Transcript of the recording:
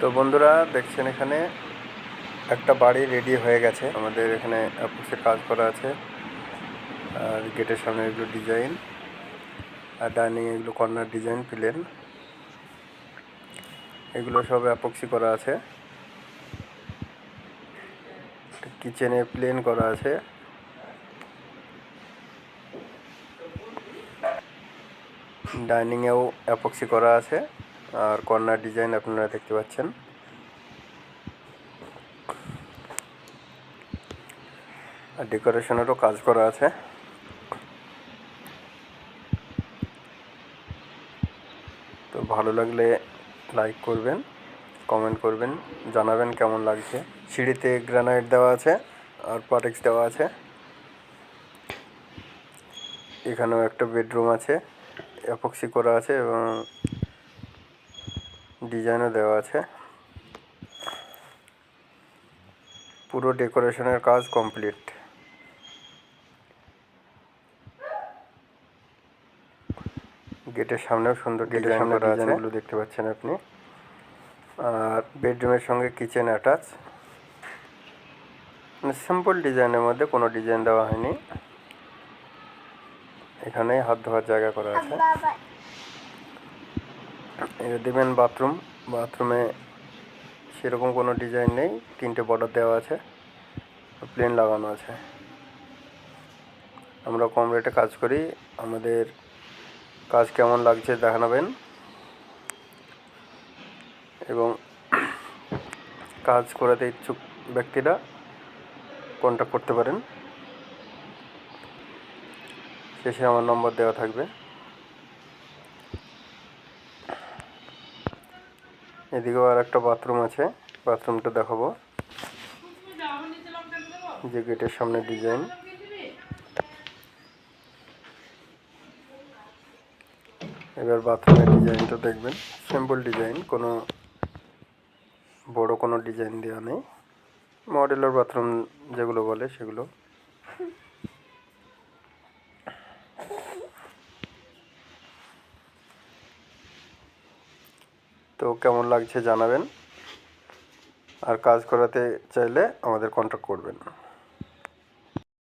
তো বন্ধুরা দেখছেন এখানে একটা বাড়ি রেডি হয়ে গেছে। আমাদের এখানে অ্যাপক্সের কাজ করা আছে, আর গেটের সামনে এগুলো ডিজাইন, আর ডাইনিং এগুলো কর্নার ডিজাইন প্লেন, এগুলো সব অ্যাপক্সি করা আছে। কিচেনে প্লেন করা আছে, ডাইনিংয়েও অ্যাপক্সি করা আছে, আর কর্নার ডিজাইন আপনারা দেখতে পাচ্ছেন। আর ডেকোরেশনেরও কাজ করা আছে। তো ভালো লাগলে লাইক করবেন, কমেন্ট করবেন, জানাবেন কেমন লাগছে। সিঁড়িতে গ্রানাইট দেওয়া আছে আর পাটেক্স দেওয়া আছে। এখানেও একটা বেডরুম আছে, অ্যাপক্সি করা আছে এবং ডিজাইনও দেওয়া আছে। পুরো ডেকোরেশনের কাজ কমপ্লিট। গেটের সামনেও সুন্দর ডিজাইন করা আছে, এগুলো দেখতে পাচ্ছেন আপনি। আর বেডরুমের সঙ্গে কিচেন অ্যাটাচ, সিম্পল ডিজাইনের মধ্যে কোনো ডিজাইন দেওয়া হয়নি। এখানে হাত ধোয়ার জায়গা করা আছে। এটা দেবেন বাথরুম, বাথরুমে সেরকম কোনো ডিজাইন নেই, 3টে বর্ডার দেওয়া আছে, প্লেন লাগানো আছে। আমরা কম রেটে কাজ করি, আমাদের কাজ কেমন লাগছে জানাবেন এবং কাজ করাতে ইচ্ছুক ব্যক্তিরা কন্ট্যাক্ট করতে পারেন। শেষে আমার নম্বর দেওয়া থাকবে। এদিকেও আর একটা বাথরুম আছে, বাথরুমটা দেখাবো। যে গেটের সামনে ডিজাইন, এবার বাথরুমের ডিজাইনটা দেখবেন। সিম্পল ডিজাইন, কোনো বড় কোনো ডিজাইন দেওয়া নেই, মডেলার বাথরুম যেগুলো বলে সেগুলো। তো কেমন লাগছে জানাবেন, আর কাজ করাতে চাইলে আমাদের কন্ট্যাক্ট করবেন।